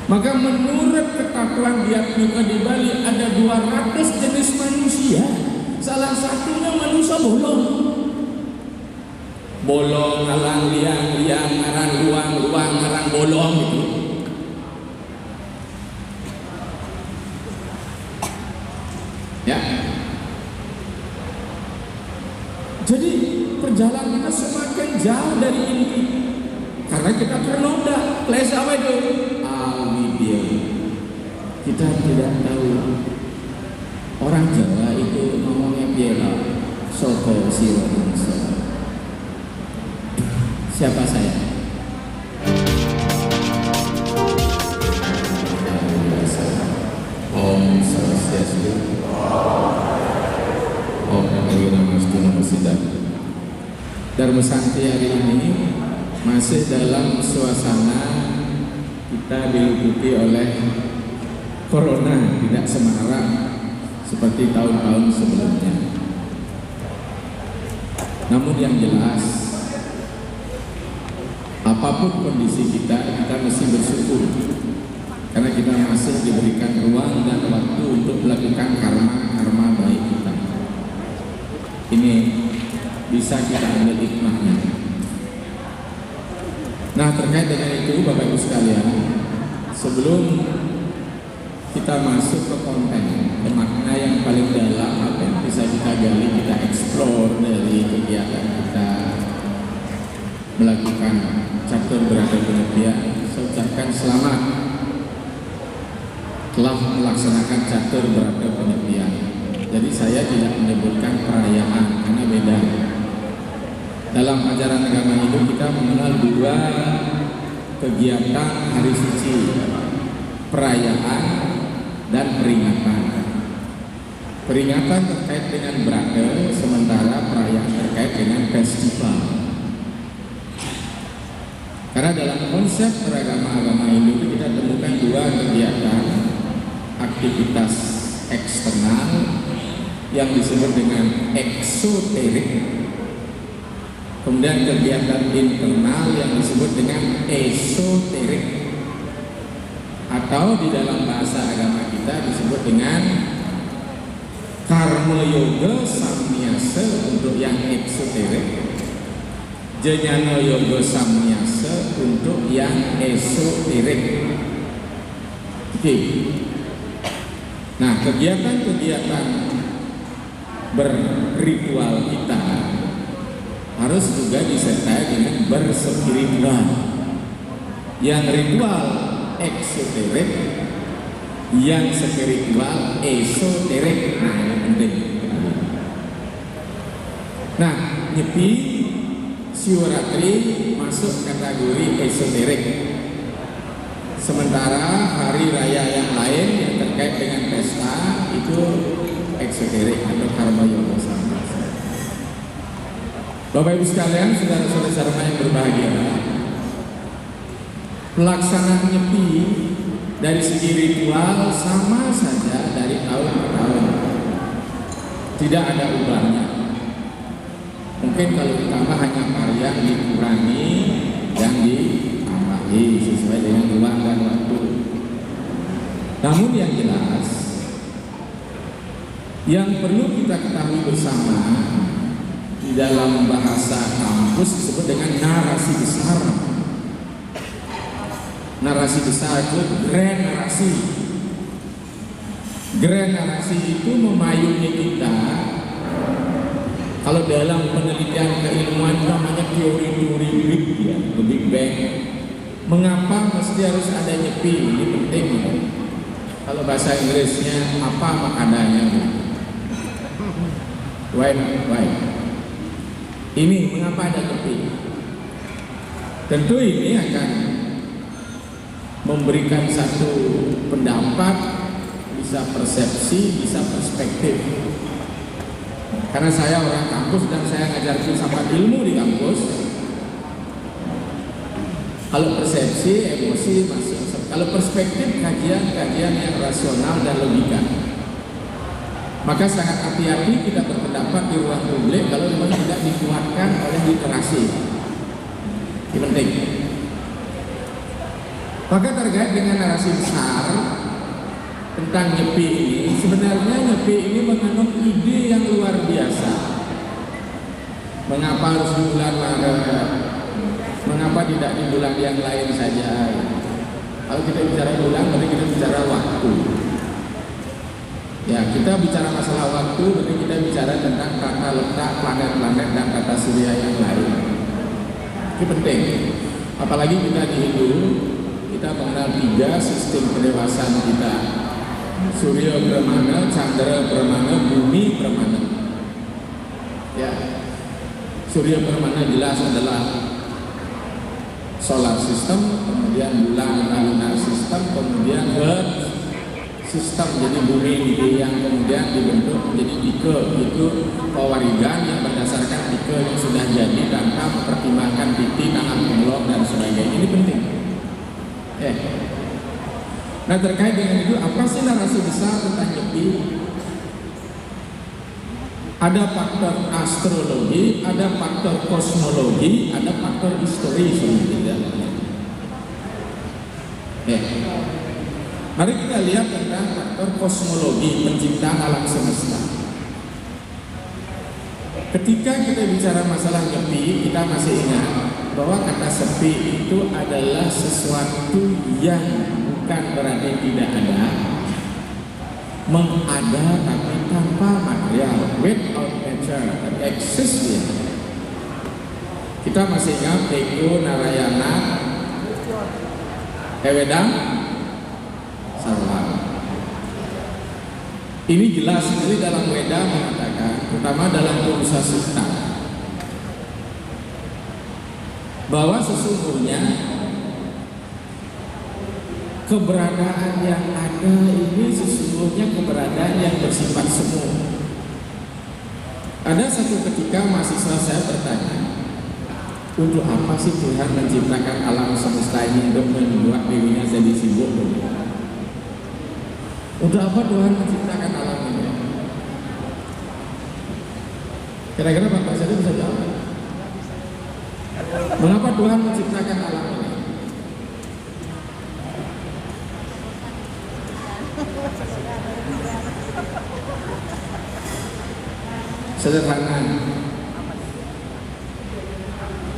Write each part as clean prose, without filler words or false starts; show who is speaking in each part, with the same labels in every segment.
Speaker 1: Maka menurut ketakuan Biatmika di Bali ada 200 jenis manusia. Salah satunya manusia bolong. Bolong, alang, liang, liang, ngarang, luang, luang, ngarang, bolong gitu. Ya. Jadi perjalanan kita semakin jauh dari inti. Karena kita ternoda. Kelas apa itu? Awidya. Kita tidak tahu. Orang Jawa itu ngomongnya biela. Soko siro insa. Siapa saya? Om Swastiastu. Om Namo Buddhaya. Dharma Santi hari ini masih dalam suasana kita diliputi oleh corona, tidak semarak seperti tahun-tahun sebelumnya. Namun yang jelas, apapun kondisi kita mesti bersyukur karena kita masih diberikan ruang dan waktu untuk melakukan karma baik kita. Ini bisa kita ambil hikmahnya. Nah, terkait dengan itu Bapak Ibu sekalian, sebelum kita masuk ke konten, ke makna yang paling dalam apa yang bisa kita gali, kita eksplor dari kegiatan kita melakukan catur berada penyepian, saya ucapkan selamat telah melaksanakan catur berada penyepian. Jadi saya tidak menyebutkan perayaan karena beda. Dalam ajaran agama Hindu kita mengenal 2 kegiatan hari suci, perayaan dan peringatan. Peringatan terkait dengan berada, sementara perayaan terkait dengan festival. Karena dalam konsep beragama Hindu itu kita temukan 2 kegiatan aktivitas eksternal yang disebut dengan eksoterik, kemudian kegiatan internal yang disebut dengan esoterik, atau di dalam bahasa agama kita disebut dengan karma yoga samyasa untuk yang eksoterik, jnana yoga samyasa untuk yang esoterik. Oke. Nah, kegiatan-kegiatan berritual kita harus juga disertai dengan berspiritual. Yang ritual eksoterik, yang spiritual esoterik. Nah, ini penting. Nah, Nyepi Siwaratri masuk kategori esoterik. Sementara hari raya yang lain yang terkait dengan pesta itu eksoterik atau karma yoga sama. Bapak Ibu sekalian, saudara-saudara yang berbahagia, pelaksanaan Nyepi dari segi ritual sama saja dari tahun ke tahun, tidak ada ubahnya. Mungkin kalau ditambah hanya karya dikurangi dan ditambahi sesuai dengan ruang dan waktu. Namun yang jelas, yang perlu kita ketahui bersama di dalam bahasa kampus disebut dengan narasi besar. Narasi besar itu grand narasi. Grand narasi itu memayungi kita. Kalau dalam penelitian keilmuan namanya teori-teori Big Bang. Mengapa mesti harus ada Nyepi? Ini penting. Kalau bahasa Inggrisnya apa maknanya? Why? Ini mengapa ada Nyepi? Tentu ini akan memberikan satu pendapat, bisa persepsi, bisa perspektif. Karena saya orang kampus dan saya ngajar filsafat ilmu di kampus. Kalau persepsi, emosi masuk. Kalau perspektif, kajian yang rasional dan logika. Maka sangat hati-hati kita berpendapat di ruang publik kalau memang tidak dikuatkan oleh literasi. Ini penting. Maka terkait dengan narasi besar tentang nyepi ini, sebenarnya nyepi ini mengandung ide yang luar biasa. Mengapa harus di bulan Maret? Mengapa tidak di bulan yang lain saja? Kalau kita bicara bulan, berarti kita bicara waktu. Ya, kita bicara masalah waktu, berarti kita bicara tentang tata letak planet-planet dan tata surya yang lain. Itu penting. Apalagi kita di Hindu, kita mengenal 3 sistem pendewasaan kita: Surya Brahmana, Chandra Brahmana, Bumi Brahmana. Ya, Surya Brahmana jelas adalah solar system, kemudian bulan lunar system, kemudian earth sistem, jadi bumi ini yang kemudian dibentuk menjadi tike, itu pewarigan yang berdasarkan tike yang sudah jadi tanpa mempertimbangkan titik, tangan pengelok dan sebagainya. Ini penting. Nah, terkait dengan itu, apa sih narasi besar tentang nyepi? Ada faktor astrologi, ada faktor kosmologi, ada faktor histori sebenarnya. Mari kita lihat tentang faktor kosmologi penciptaan alam semesta. Ketika kita bicara masalah nyepi, kita masih ingat bahwa kata sepi itu adalah sesuatu yang bukan berarti tidak ada, mengada tapi tanpa material, without nature, exist ya. Kita masih ingat Eko Narayana Ewedang Salam. Ini jelas sekali dalam Weda mengatakan, terutama dalam Purusa Sutta, bahwa sesungguhnya keberadaan yang ada ini sesungguhnya keberadaan yang bersifat semu. Ada satu ketika mahasiswa saya bertanya, untuk apa sih Tuhan menciptakan alam semesta ini untuk membuat dirinya jadi sibuk? Untuk apa Tuhan menciptakan alam ini? Kira-kira Bapak saya bisa jawab? Mengapa Tuhan menciptakan alam ini? Sederhana,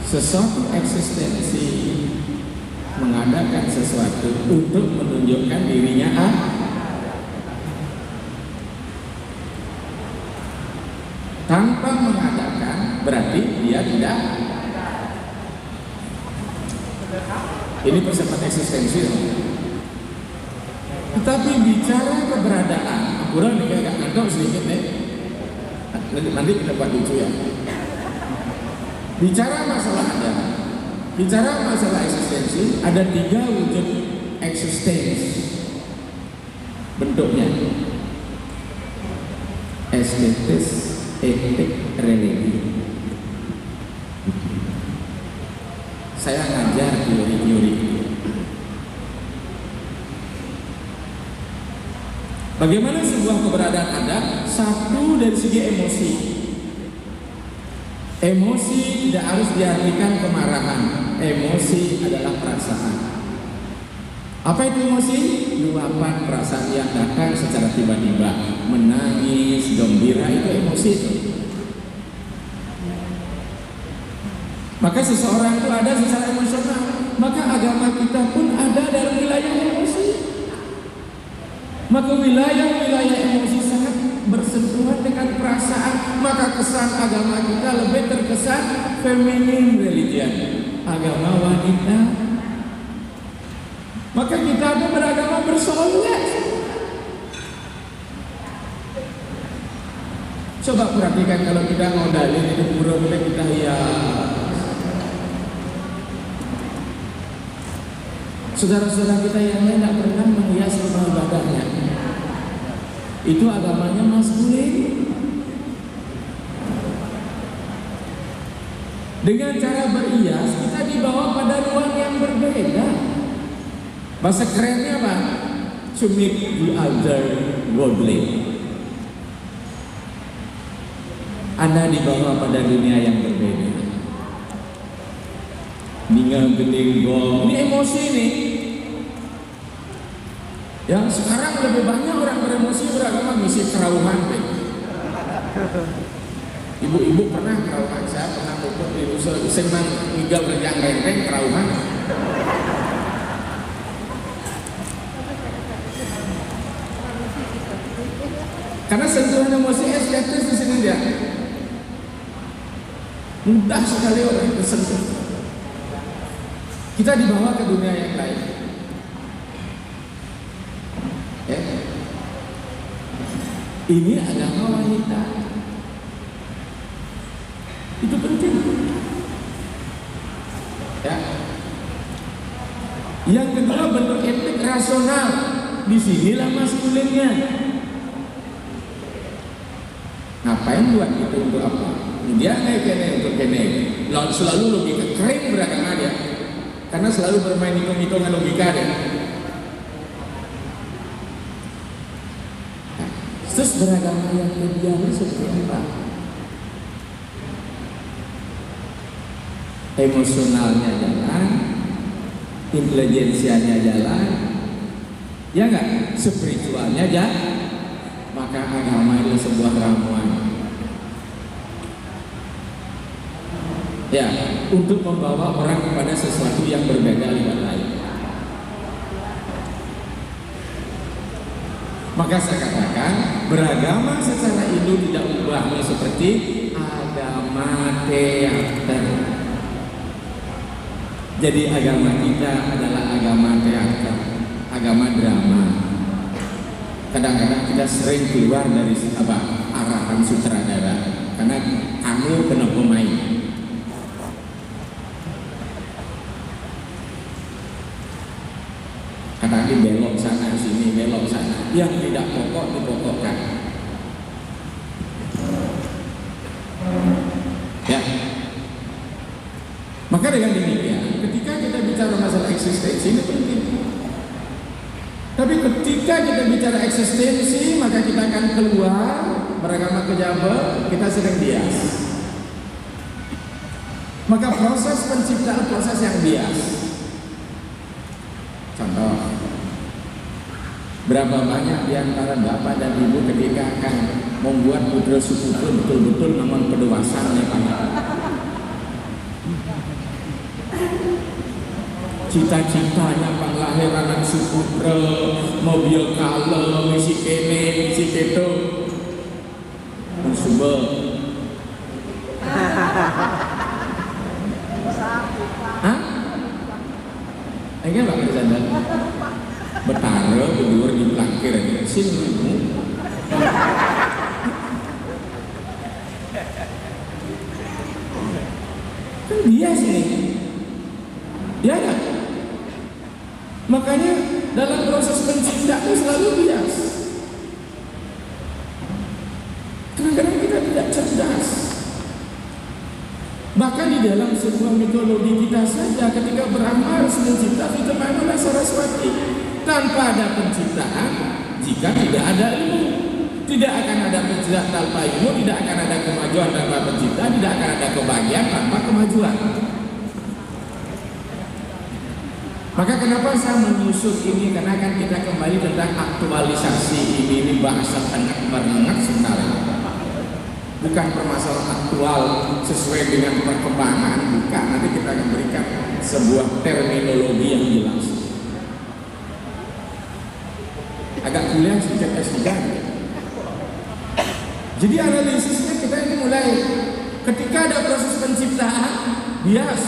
Speaker 1: sesuatu eksistensi mengadakan sesuatu untuk menunjukkan dirinya tanpa mengadakan berarti dia tidak. Ini bersifat eksistensi. Tetapi bicara keberadaan, kurang nih agak ngantor sedikit nih. Nanti kita buat lucu ya. Bicara masalah ada, bicara masalah eksistensi, ada 3 wujud eksistensi bentuknya: estetis, etik, religi. Saya ngajar teori-teori itu. Bagaimana sebuah keberadaan ada? Satu, dari segi emosi. Emosi tidak harus diartikan kemarahan. Emosi adalah perasaan. Apa itu emosi? Luapan perasaan yang datang secara tiba-tiba. Menangis, gembira, itu emosi itu. Maka seseorang itu ada secara emosional. Maka agama kita pun ada dalam wilayah emosi. Maka wilayah-wilayah emosi sangat bersentuhan dengan perasaan. Maka kesan agama kita lebih terkesan feminin religion, agama wanita. Maka kita ada beragama bersolek. Coba perhatikan kalau kita ngodalin itu pura-pura kita saudara-saudara kita yang lain tidak pernah menghias rumah ibadahnya. Itu agamanya maskulin. Dengan cara berhias kita dibawa pada ruang yang berbeda. Bahasa kerennya apa? To make the other worldly. Anda dibawa pada dunia yang berbeda. Ningang gening gong. Ini emosi nih. Yang sekarang lebih banyak orang beremosi beragama misi kerauhan. Ibu-ibu pernah kerauhan, saya pernah puput di useng mang tinggal berjang renteng kerauhan. Karena sentuhan emosi estetis di sini dia mudah sekali orang tersentuh. Kita dibawa ke dunia yang lain. Ini agama wanita. Itu penting. Ya. Yang kedua bentuk etik rasional. Disinilah maskulinnya. Ngapain buat itu untuk apa? Dia naik kene untuk kene. Selalu logika keren beragama dia. Karena selalu bermain hitung-hitungan logika dia. Terus beragama yang ideal seperti apa? Emosionalnya jalan, intelijensianya jalan, ya enggak? Spiritualnya jalan. Maka agama itu sebuah ramuan. Ya, untuk membawa orang kepada sesuatu yang berbeda dengan lain. Maka saya katakan beragama secara Hindu tidak ubahnya seperti agama teater. Jadi agama kita adalah agama teater, agama drama. Kadang-kadang kita sering keluar dari arahan sutradara karena kamu kena pemain. Kadang-kadang belok sana sini, belok sana. Yang tidak pokok dipokokkan. Ya. Maka dengan demikian, ketika kita bicara masalah eksistensi ini penting. Tapi ketika kita bicara eksistensi, maka kita akan keluar beragama kejaba, kita sedang bias. Maka proses penciptaan proses yang bias. Contoh, berapa banyak di antara bapak dan ibu ketika akan membuat putra sepupu betul-betul namun pedewasaan yang banyak. Cita-citanya panglahir anak suputra, mobil kala, misi kene, misi keto, mensuba. Hah? Enggak nggak bercanda. Betara berdua di plakir aja. Sini. Kan dia sini. Ya kan? Makanya dalam proses penciptaan selalu bias. Kadang-kadang kita tidak cerdas. Bahkan di dalam sebuah mitologi kita saja, ketika Brahma harus mencipta Vitamana Saraswati, tanpa ada penciptaan, jika tidak ada ilmu, tidak akan ada penciptaan tanpa ilmu, tidak akan ada kemajuan tanpa penciptaan, tidak akan ada kebahagiaan tanpa kemajuan. Maka kenapa saya menyusun ini? Karena kan kita kembali tentang aktualisasi ini bahasa banget sebenarnya. Bukan permasalahan aktual sesuai dengan perkembangan, bukan. Nanti kita akan berikan sebuah terminologi yang jelas. Agak kuliah sedikit S3. Jadi analisisnya kita ini mulai ketika ada proses penciptaan bias.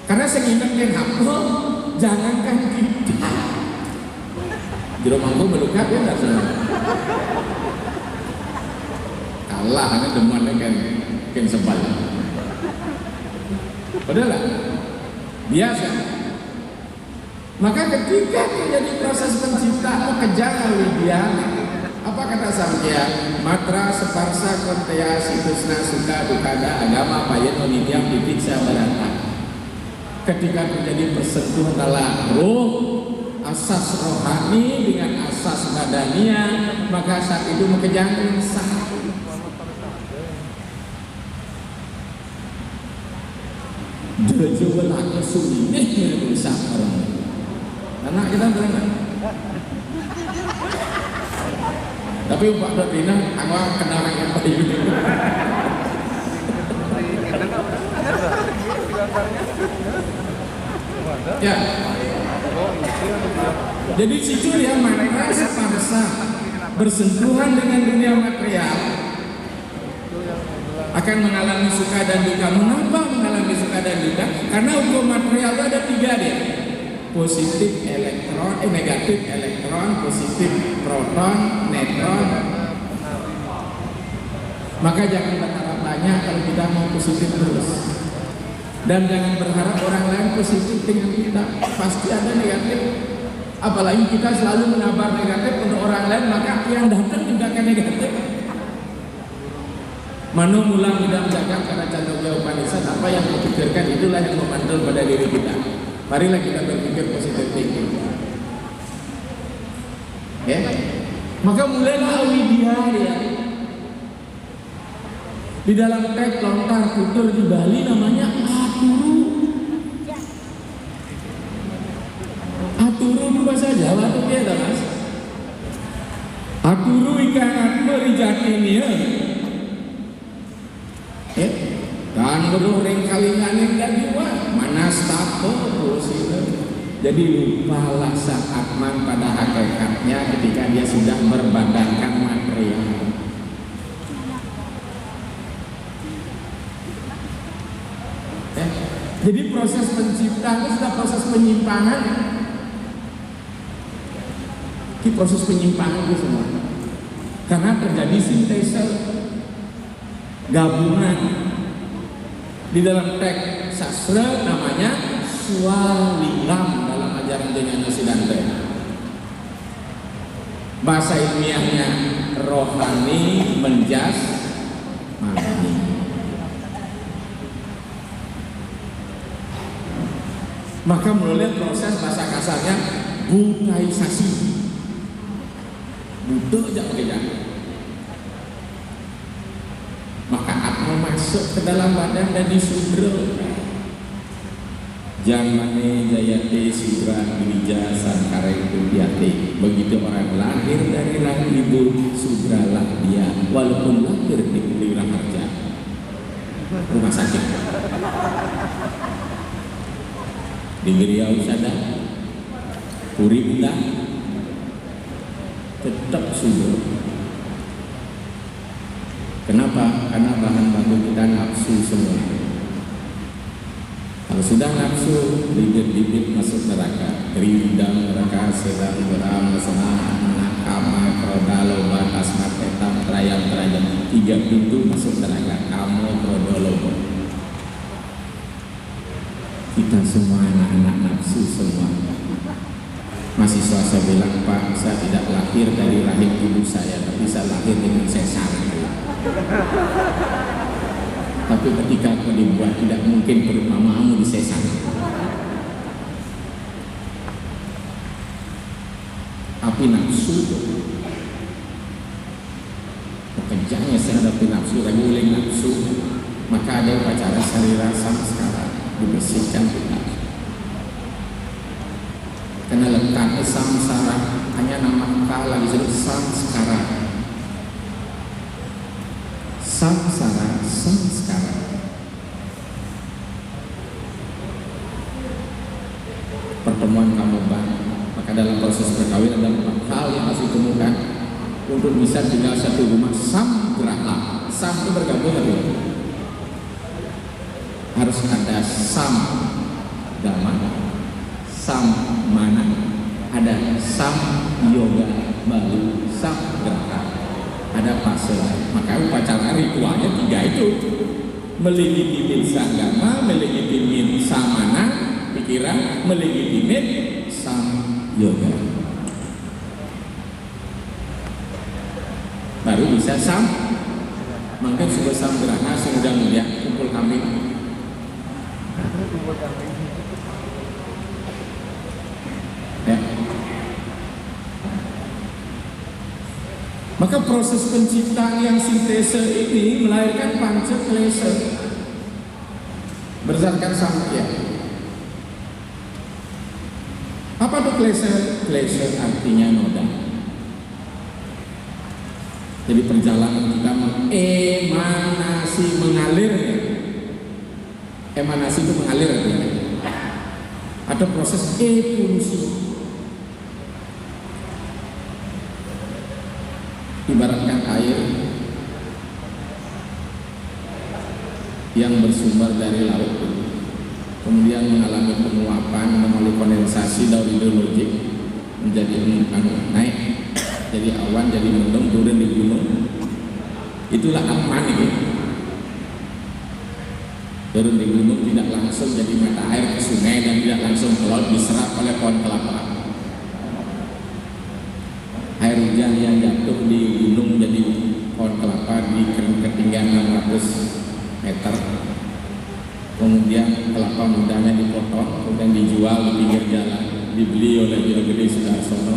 Speaker 1: Karena seingat yang hafal, jangankan kita. Jero mangko melukat ya enggak salah. Kalah hanya demuannya kan sebal. Padahal biasa. Maka ketika terjadi proses penciptaan kejar dia, apa kata Samkhya? Matra separsa kontea situsna suka dukada agama payen onitiam titik sabarata. Ketika terjadi persentuhan antara roh, asas rohani dengan asas badania, maka saat itu mengejar sah. Jojo belakang sunyi nih bisa orang. Karena kita berenang. Tapi Pak Dodina, angwa kenal yang apa ini? Ya. Jadi situ ya mereka sepaksa bersentuhan dengan dunia material akan mengalami suka dan duka. Mengapa mengalami suka dan duka? Karena hukum material itu ada 3 dia. Positif elektron, negatif elektron, positif proton, neutron. Maka jangan berharap banyak kalau kita mau positif terus. Dan jangan berharap orang lain positif dengan kita. Pasti ada negatif. Apalagi kita selalu menabar negatif untuk orang lain, maka yang datang juga akan negatif. Mano mulang tidak menjaga karena Candogya Upanishad, apa yang dipikirkan itulah yang memantul pada diri kita. Marilah kita berpikir positif thinking. Ya. Maka mulailah Widya dia. Di dalam teks lontar tutur di Bali namanya aturu. Aturu itu bahasa Jawa itu dia Mas. Aturu ikan atma rijatinia. Dan beruring kalingan dan jiwa manas tapo sila. Jadi lupalah saat man pada hakikatnya ketika dia sudah berbadankan material. Jadi proses penciptaan itu sudah proses penyimpangan. Ini proses penyimpangan itu semua. Karena terjadi sintesa gabungan di dalam teks sastra namanya swalingam dalam ajaran Jnana Siddhanta. Bahasa ilmiahnya rohani menjas mani. Maka mulai proses bahasa kasarnya butaisasi. Butuh aja pakai. Maka atma masuk ke dalam badan dan disudra. Jamane jayate sudra dirija sankare kudyate. Begitu orang lahir dari rahim ibu, sudralah dia walaupun lahir di Pelira Harja rumah sakit. Di Riau sana Puri Indah tetap subur. Kenapa? Karena bahan baku kita nafsu semua. Kalau sudah nafsu, bibit-bibit masuk neraka. Rindang neraka sedang beram senang nakama krodalo batas matetam terayam 3 pintu masuk neraka. Kamu krodolo. Kita semua anak-anak nafsu semua. Mahasiswa saya bilang, Pak, saya tidak lahir dari rahim ibu saya, tapi saya lahir dengan sesar. Tapi ketika aku dibuat, tidak mungkin perut mamamu disesar. Api nafsu, pekerjaannya saya hadapi nafsu, reguling nafsu. Maka ada upacara sarira samskara. Dibersihkan kita. Karena letaknya samsara hanya nama kala disebut samskara. Samsara, samskara. Pertemuan kamu banyak. Maka dalam proses perkawinan ada 4 hal yang harus ditemukan untuk bisa tinggal satu rumah. Samgraha. Sam itu bergabung dengan harus ada sam dhamma, sam mana, ada sam yoga, baru sam geraha, ada fase. Maka upacara ritualnya 3 itu: melegitimin sanggama, melegitimin samana, pikiran, melegitimin sam yoga. Baru bisa sam. Maka sudah sam geraha sudah mulia kumpul kambing. Ya. Maka proses penciptaan yang sintesa ini melahirkan panca klesa berdasarkan samkhya. Apa itu klese? Klese artinya noda. Jadi perjalanan kita emanasi, mengalir ya. Emanasi itu mengalir artinya. Ada proses evolusi. Ibaratkan air yang bersumber dari laut, kemudian mengalami penguapan melalui kondensasi dari hidrologik menjadi naik, jadi awan, jadi mendung, turun di gunung. Itulah atman itu. Turun di gunung tidak langsung jadi mata air ke sungai dan tidak langsung ke laut, diserap oleh pohon kelapa. Air hujan yang jatuh di gunung jadi pohon kelapa di ketinggian 600 meter. Kemudian kelapa mudanya dipotong, kemudian dijual di pinggir jalan, dibeli oleh Jero Gede Sudarsono.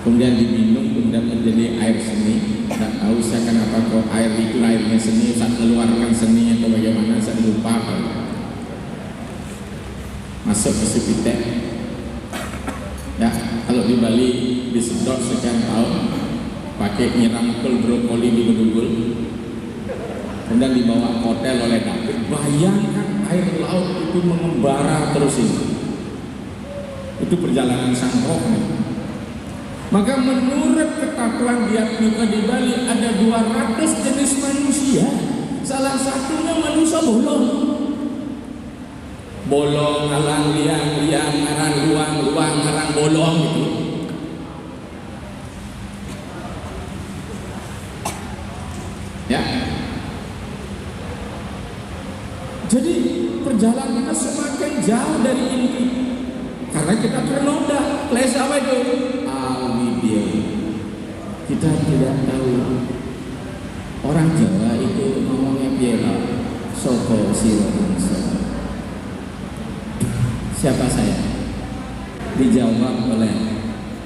Speaker 1: Kemudian diminum, kemudian menjadi air seni. Tidak tahu saya kenapa kok air itu airnya seni, saat mengeluarkan seni atau bagaimana, saya lupa. Masuk ke Sipite. Ya, kalau di Bali disedot sekian tahun, pakai nyerangkul brokoli di Bedugul. Kemudian dibawa ke hotel oleh David. Bayangkan air laut itu mengembara terus ini. Itu perjalanan sang roh. Maka menurut ketakuan Diatmika di Bali ada 200 jenis manusia. Salah satunya manusia bolong. Bolong, ngalang, liang, ngarang, luang, ngarang, bolong gitu. Ya. Jadi perjalanan kita semakin jauh dari inti. Karena kita ternoda. Klase apa itu? Alwidia. Kita tidak tahu. Orang Jawa itu ngomongnya biela. Soko siro bangsa. Siapa saya? Dijawab oleh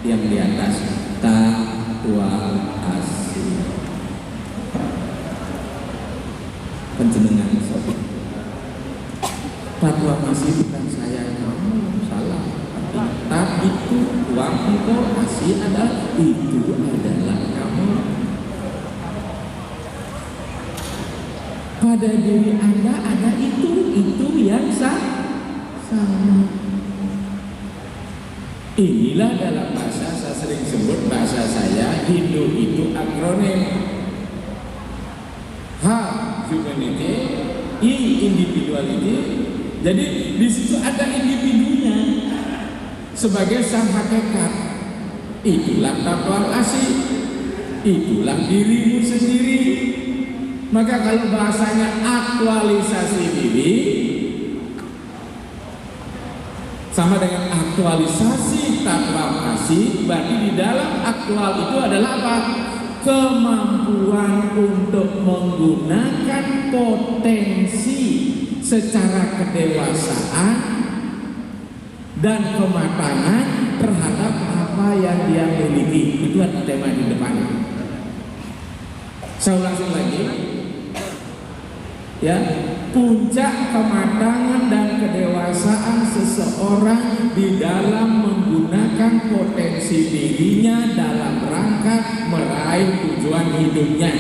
Speaker 1: yang di atas. Takwa asih. Penjenengan sopo. Takwa masih bukan saya, kamu salah. Tab itu uang engkau, asih adalah itu adalah kamu. Pada diri Anda ada itu yang sama. Inilah dalam bahasa saya sering sebut, bahasa saya Hindu itu akronim. H humanity, I individuality. Jadi di situ ada individunya sebagai sang hakikat. Itulah takwa asih, itulah dirimu sendiri. Maka kalau bahasanya aktualisasi diri sama dengan aktualisasi takwa asih, berarti di dalam aktual itu adalah apa? Kemampuan untuk menggunakan potensi secara kedewasaan dan kematangan terhadap apa yang dia miliki. Itu adalah tema di depan. Saya ulangi lagi. Ya, puncak kematangan dan kedewasaan seseorang di dalam menggunakan potensi dirinya dalam rangka meraih tujuan hidupnya.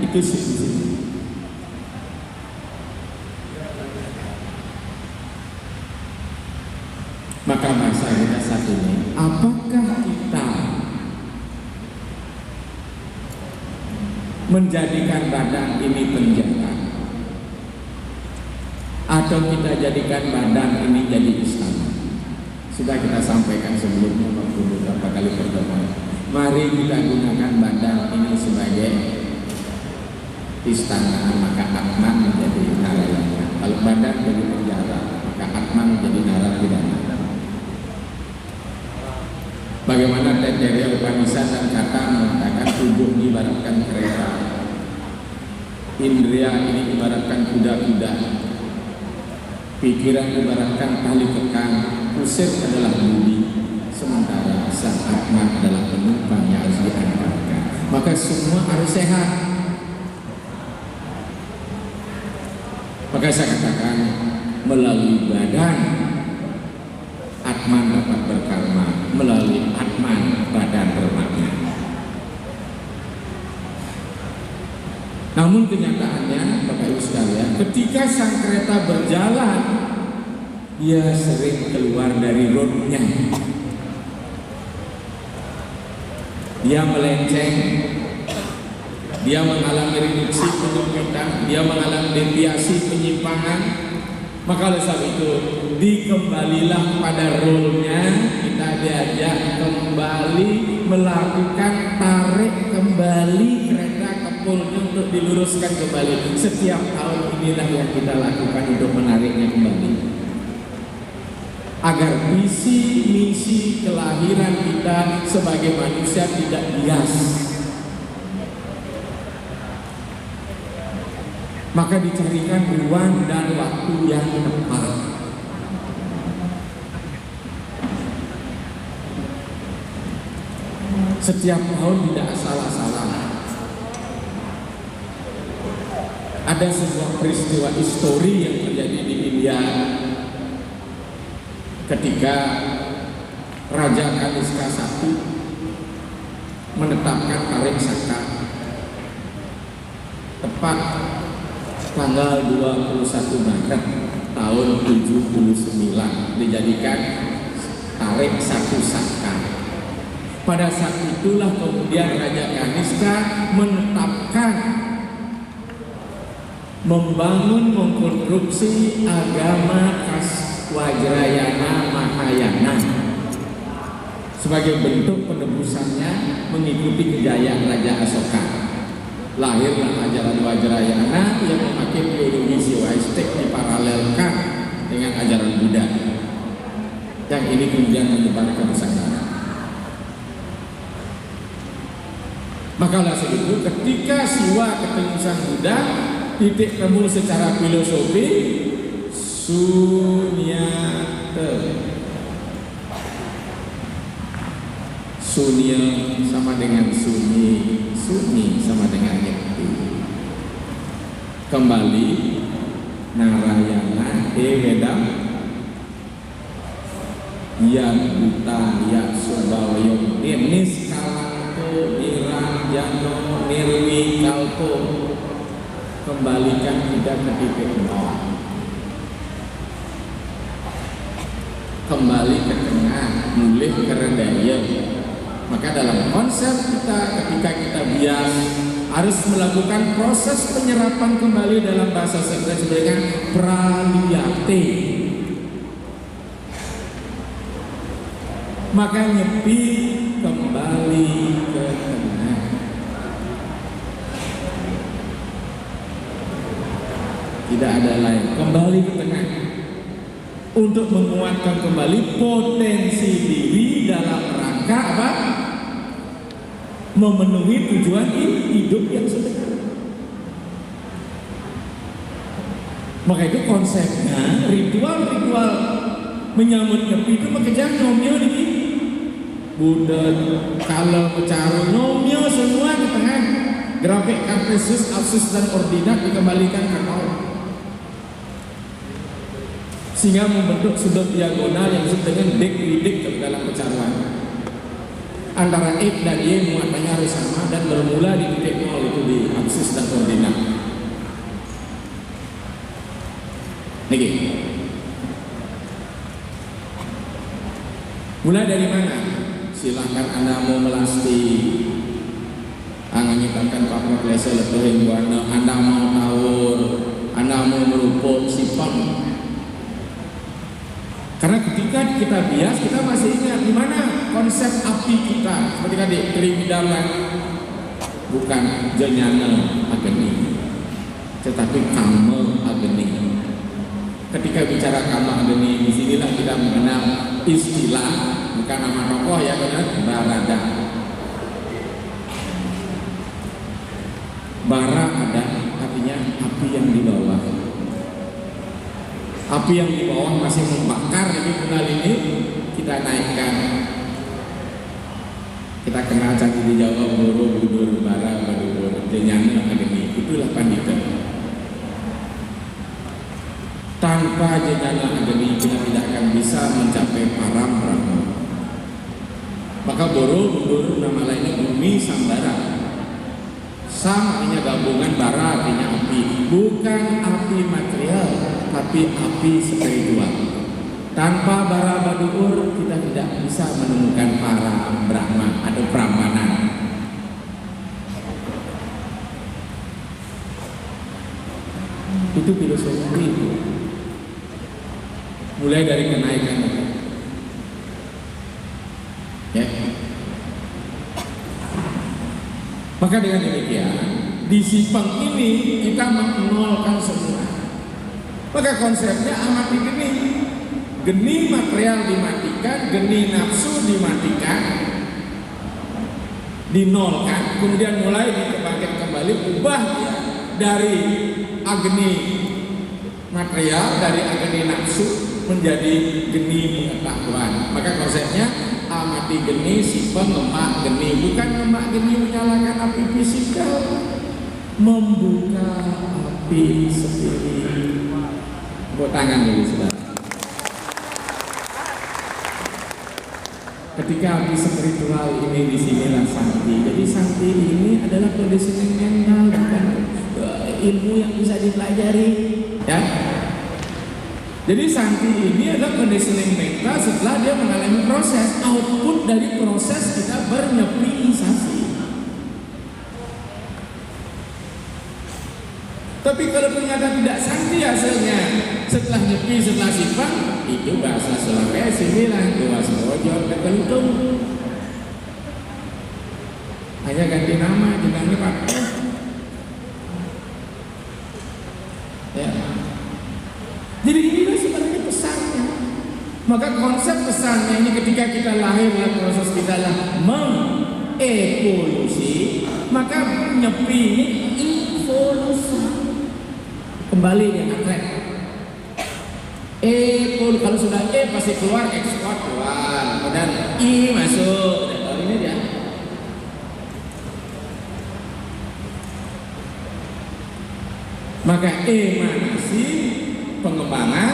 Speaker 1: Itu sih. Maka masa kita saat ini, apakah kita menjadikan badan ini penjara, atau kita jadikan badan ini jadi istana? Sudah kita sampaikan sebelumnya waktu beberapa kali pertemuan. Mari kita gunakan badan ini sebagai istana, maka atman menjadi narayana. Kalau badan jadi penjara, maka atman menjadi narapidana. Bagaimana Taittiriya Upanishad dan kata mengatakan tubuh ibaratkan kereta, indria ini ibaratkan kuda-kuda, pikiran ibaratkan tali kekang, pusat adalah budi, sementara sang atman adalah penumpang yang harus diantarkan. Maka semua harus sehat. Maka saya katakan melalui badan Atman dapat berkarma melalui Atman badan termaknya. Namun kenyataannya Bapak Ibu sekalian, ketika sang kereta berjalan, dia sering keluar dari roadnya. Dia melenceng, dia mengalami reduksi penyempitan, dia mengalami deviasi penyimpangan. Maka oleh sebab itu dikembalilah pada role-nya, kita diajak kembali melakukan tarik kembali kereta ke polnya untuk diluruskan kembali. Setiap tahun inilah yang kita lakukan untuk menariknya kembali, agar visi misi kelahiran kita sebagai manusia tidak bias. Maka dicarikan ruang dan waktu yang tepat. Setiap tahun tidak salah-salah. Ada sebuah peristiwa histori yang terjadi di India ketika Raja Kaniska I menetapkan tarik saka tepat tanggal 21 Maret tahun 79 dijadikan tarik satu saka. Pada saat itulah kemudian Raja Kaniska menetapkan membangun mengkonstruksi agama Wajrayana Mahayana sebagai bentuk penebusannya mengikuti kejayaan Raja Asoka. Lahirlah ajaran Wajrayana yang memakai teologi Sioistik diparalelkan dengan ajaran Buddha, yang ini kemudian menyebar ke Nusantara. Maka oleh sebab itu ketika Siwa ketemu Sang Buddha, titik temu secara filosofi sunyata. Sunya sama dengan sunyi, sunyi sama dengan nyepi. Kembali Narayana Wedam yang buta ya subawayom ninis kalanto niranjano nirwi kalpo. Kembalikan kita ke titik nol, kembali ke tengah, mulih ke redaya. Maka dalam konsep kita, ketika kita bias harus melakukan proses penyerapan kembali dalam bahasa Sanskrit sebagai praliyate. Maka nyepi kembali ke tengah. Tidak ada lain, kembali ke tengah untuk menguatkan kembali potensi diri dalam rangka apa? Memenuhi tujuan hidup yang sederhana. Maka itu konsepnya ritual-ritual menyambut nyepi itu makanya nomio nih. Buddha kalau mecaru nomio semua di tengah. Grafik kartesis, absis dan ordinat dikembalikan ke nol, sehingga membentuk sudut diagonal yang disebut dengan dik ke dalam pecaruan. Antara X dan Y muatannya harus sama dan bermula di titik nol, itu di absis dan ordinat. Niki. Mulai dari mana? Silahkan Anda mau melasti, nyiptakan Pak Profesor letuhin buana, Anda mau tawur, Anda mau merupuk sipon. Karena ketika kita bias, kita masih ingat di mana konsep api kita. Seperti tadi Triwidaman bukan jenyana ageni, tetapi kama ageni. Ketika bicara kama ageni, disinilah kita mengenal istilah, bukan nama tokoh ya, benar, Barada. Bara ada artinya api yang di bawah. Api yang di bawah masih membakar, jadi kenal ini kita naikkan. Kita kenal Candi di Jawa, Borobudur, Bara, Badudur, Jenyana, Ageni, itulah pandita. Tanpa jenana ageni kita tidak akan bisa mencapai param Brahma. Maka Borobudur nama lainnya bumi sambara. Sam artinya gabungan, bara artinya api. Bukan api material, tapi api spiritual. Tanpa bara badur kita tidak bisa menemukan para Brahma atau Prambanan. Itu filosofi itu. Mulai dari kenaikan. Ya. Maka dengan demikian di Sipeng ini kita menolkan semua. Maka konsepnya amati geni. Geni material dimatikan, geni nafsu dimatikan, dinolkan, kemudian mulai dikembangkan kembali, ubah ya, dari agni material, dari agni nafsu menjadi geni pengetahuan. Maka konsepnya amati geni, Sipeng ngemak geni, bukan ngemak geni menyalakan api fisikal, membuka api spiritual. Buat tangan dulu saudara. Ketika api spiritual ini disinilah sakti. Jadi sakti ini adalah conditioning mental, bukan ilmu yang bisa dipelajari. Ya. Jadi sakti ini adalah conditioning mental setelah dia mengalami proses, output dari proses kita bernyepiisasi. Tapi kalau ternyata tidak sakti hasilnya, setelah nyepi, setelah Sipeng, itu bahasa Sulawesi bilang tuas bojor kekentung. Hanya ganti nama, jangan lupa. Ya. Jadi inilah sebenarnya pesannya. Maka konsep pesannya ini ketika kita lahir dalam proses kita adalah mengevolusi, maka nyepi ini evolusi. Kembali yang atlet. Kalau sudah pasti keluar, ekspor keluar, kemudian I masuk, dan ini dia. Maka emanasi, pengembangan,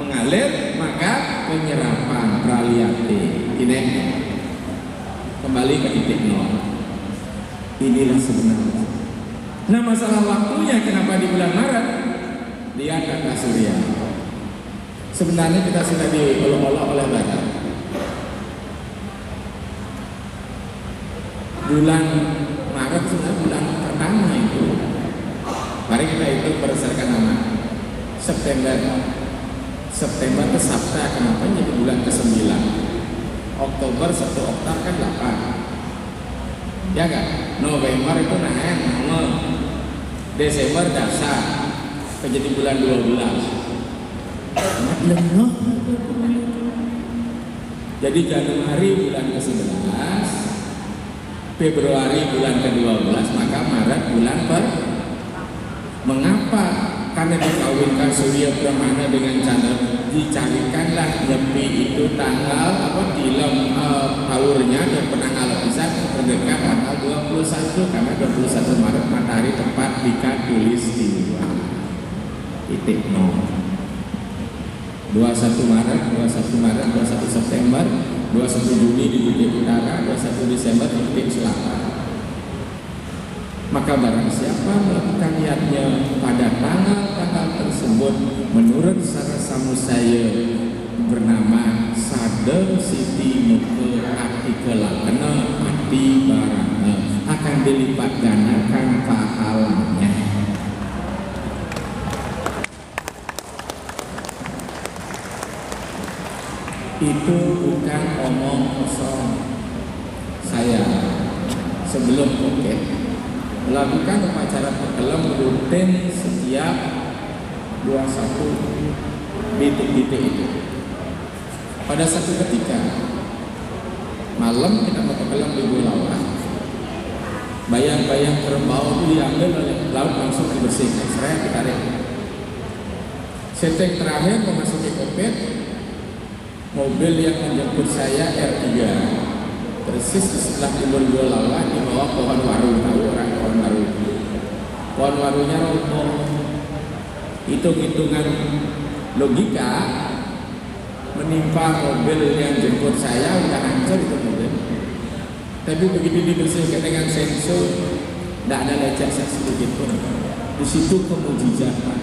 Speaker 1: mengalir, maka penyerapan, praliate. Ini kembali ke titik nol. Inilah sebenarnya. Nah, masalah waktunya kenapa di bulan Maret? Lihat kata surya. Sebenarnya kita sudah diolok-olok oleh Barat. Bulan Maret sudah bulan pertama itu. Mari kita hitung berdasarkan nama. September ke Sabta, kenapa jadi bulan ke-9? Oktober 1 Oktober kan 8. Ya kan? November itu nahen, Desember dasar, menjadi bulan 12. Jadi Januari bulan ke-11, Februari bulan ke-12, maka Maret bulan Mengapa? Karena dikawinkan Surya Brahmana dengan Chandra, dicarikanlah nyepi itu tanggal tahunnya dan penanggal bisa terdekat tanggal 21, karena 21 Maret matahari tepat di Khatulistiwa. Titik nol. 21 Maret, 21 September, 21 Juni di titik utara, 21 Desember di titik selatan. Maka barang siapa melakukan niatnya pada tanggal-tanggal tersebut menurut Sara Samusaya bernama Sadeng Siti Muke Ati Kelakena Ati Barana, akan dilipat gandakan pahalanya. Itu bukan omong kosong. Saya sebelum COVID melakukan upacara perkelam rutin setiap 21 titik-titik itu. Pada satu ketika malam kita perkelam di Bulawah, bayang-bayang kerbau itu diambil oleh laut langsung dibersihkan. Saya ditarik. Setting terakhir memasuki COVID, mobil yang menjemput saya R3 persis di sebelah timur Bulawah di bawah pohon waru. Tahu orang pohon waru? Pohon warunya roboh. hitung-hitungan logika menimpa mobil yang jemput saya udah hancur itu mobil. Tapi begitu dibersihkan dengan sensor, tidak ada lecet sedikit pun. Di situ kemujizatan.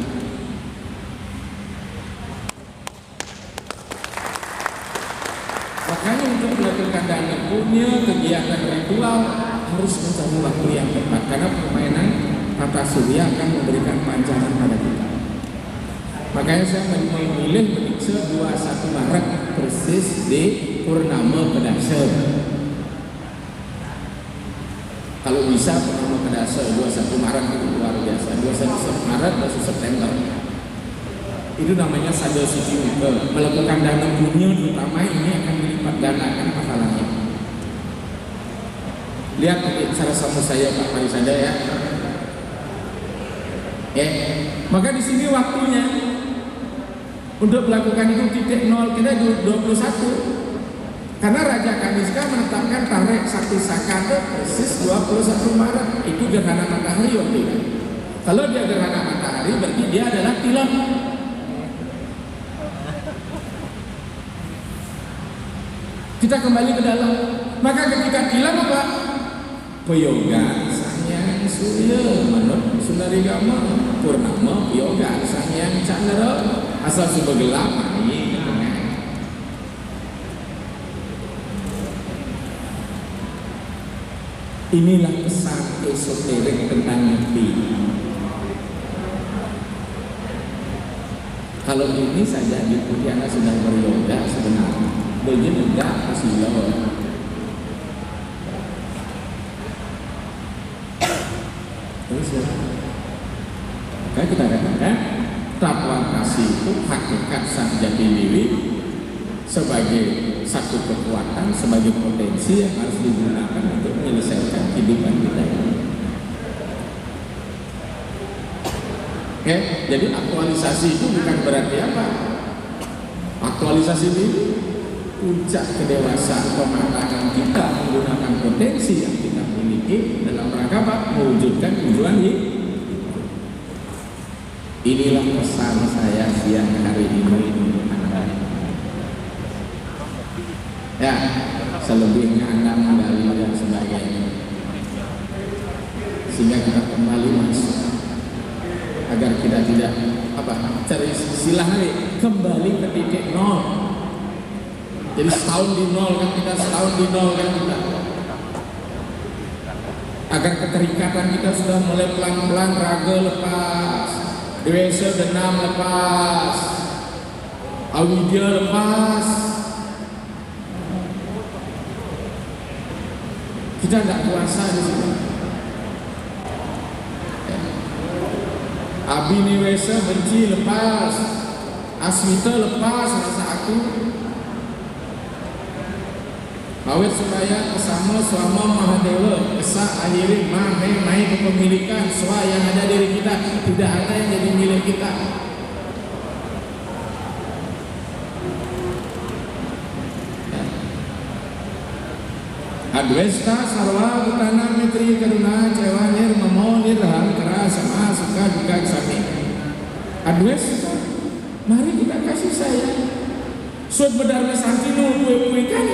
Speaker 1: Makanya untuk melakukan dana punya kegiatan ritual harus mencari waktu yang tepat, karena permainan tata surya akan memberikan pancaran pada kita. Makanya saya memilih meniksa 21 Maret persis di Purnama Kedasa. Kalau bisa Purnama Kedasa 21 Maret itu luar biasa. 21 Maret 1 September itu namanya Sadar Suci Muka. Melakukan dana punya terutama ini akan melipat gandakan pahalanya. Lihat sama saya Pak Parisada ya. Maka di sini waktunya untuk melakukan itu titik 0 kita 21. Karena Raja Kaniska menetapkan tarikh 1 Sakada persis 21 Maret. Itu gerhana matahari waktu itu. Kalau dia gerhana matahari berarti dia adalah tilam. Kita kembali ke dalam. Maka ketika tilam apa? Yoga Sangyang Surya Manut Sundarigama Purnama Yoga Sangyang Candra asal subuh gelap ini. Inilah pesan esoterik tentang nyepi. Kalau ini saja di Putiana sudah beryoga sebenarnya begini enggak masih loh. Maka kita katakan takwa kasih itu hakikat sang jati diri sebagai satu kekuatan, sebagai potensi yang harus digunakan untuk menyelesaikan kehidupan kita ini. Oke, jadi aktualisasi itu bukan berarti apa? Aktualisasi itu puncak kedewasaan pematangan kita menggunakan potensi yang kita miliki dalam rangka apa? Mewujudkan tujuan hidup. Inilah pesan saya siang hari ini untuk anak-anak. Ya, selebihnya Anda menggali dan sebagainya. Sehingga kita kembali masuk agar kita tidak cari silahnya kembali ke titik 0. Jadi setahun di 0 kan kita, setahun di 0 kan kita. Agar keterikatan kita sudah mulai pelan-pelan, raga lepas, dewasa denam lepas, awidya lepas. Kita tidak kuasa di sini. Abinewesa benci lepas, asmita lepas rasa aku. Awet supaya bersama Swama Mahadewa kesak akhiri mai kepemilikan swa yang ada diri kita, tidak ada yang jadi milik kita. Adwesta sarwa utana mitri karuna cewa nirmamo nirham kera sama suka duka sami. Adwesta, mari kita kasih sayang. Sud bedarna santino kue-kue kan.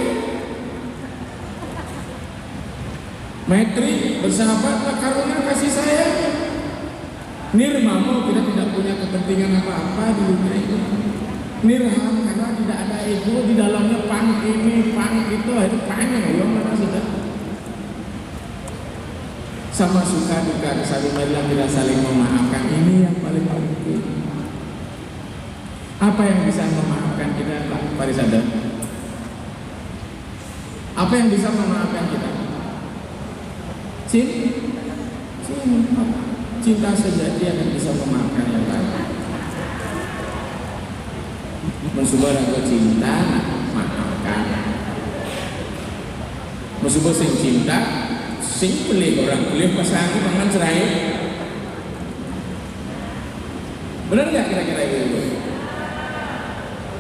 Speaker 1: Maitri bersahabat karena kasih sayang. Nirmamo kita tidak punya kepentingan apa-apa di dunia ini. Nirham karena tidak ada ego di dalamnya, pang ini, pang itu panjang ya mana sudah. Sama suka duka saling marilah kita saling memaafkan, ini yang paling penting. Apa yang bisa memaafkan kita, Pak Parisada? Apa yang bisa memaafkan kita? Cinta sejati akan bisa memaafkan yang lain. Mencoba raga cinta, maafkan. Mencoba sing cinta, sing pelik orang pelik pasangan pangan cerai. Benar nggak kira-kira itu?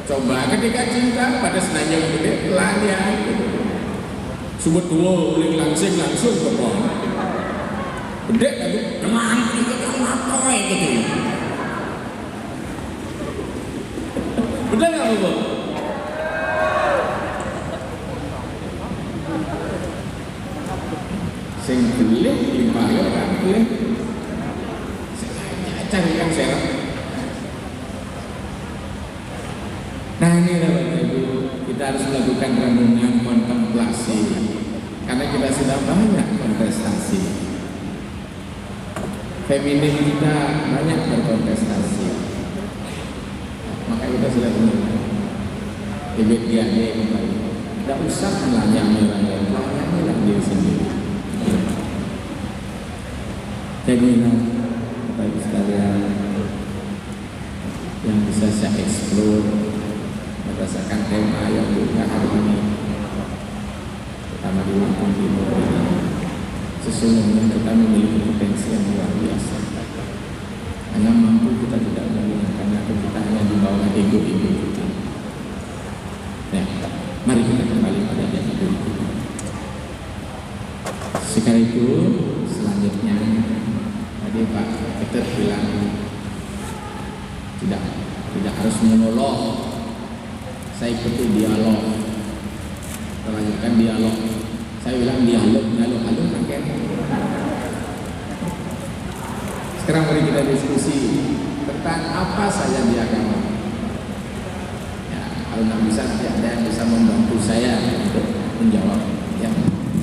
Speaker 1: Coba ketika cinta pada senajam gede pelan ya. Sebut dulu uling langsung ke bawah. Gede aku demam itu matoy gitu. Betul nggak Bu? Sing gelih limpah ya kan gelih. Carikan serap. Nah ini Bapak Ibu, kita harus melakukan renungan kontemplasi karena kita sudah banyak kontestasi. Feminim kita banyak berkontestasi, maka kita sudah menunggu bibit GAD kembali. Tidak usah melayani orang lain, layanilah diri sendiri. Jadilah Bapak Ibu sekalian yang bisa saya eksplor berdasarkan tema yang juga hari ini, terutama di Lampung Timur ini. Sesungguhnya kita memiliki potensi yang luar biasa. Hanya mampu kita tidak menggunakan, atau kita hanya di bawah ego-ego kita. Ya, mari kita kembali pada jati diri kita. Sekarang itu selanjutnya tadi Pak Ketet bilang tidak harus monolog. Saya ikuti dialog. Kita lanjutkan dialog. Saya bilang dialog pakai. Sekarang mari kita diskusi tentang apa saja di agama. Ya, kalau nggak bisa nanti ada yang bisa membantu saya untuk menjawab. Ya,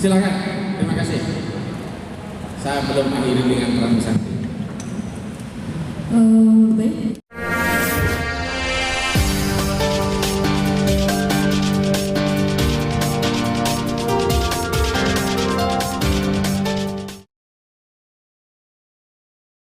Speaker 1: silakan. Terima kasih. Saya belum akhiri dengan peran Santi.
Speaker 2: Baik.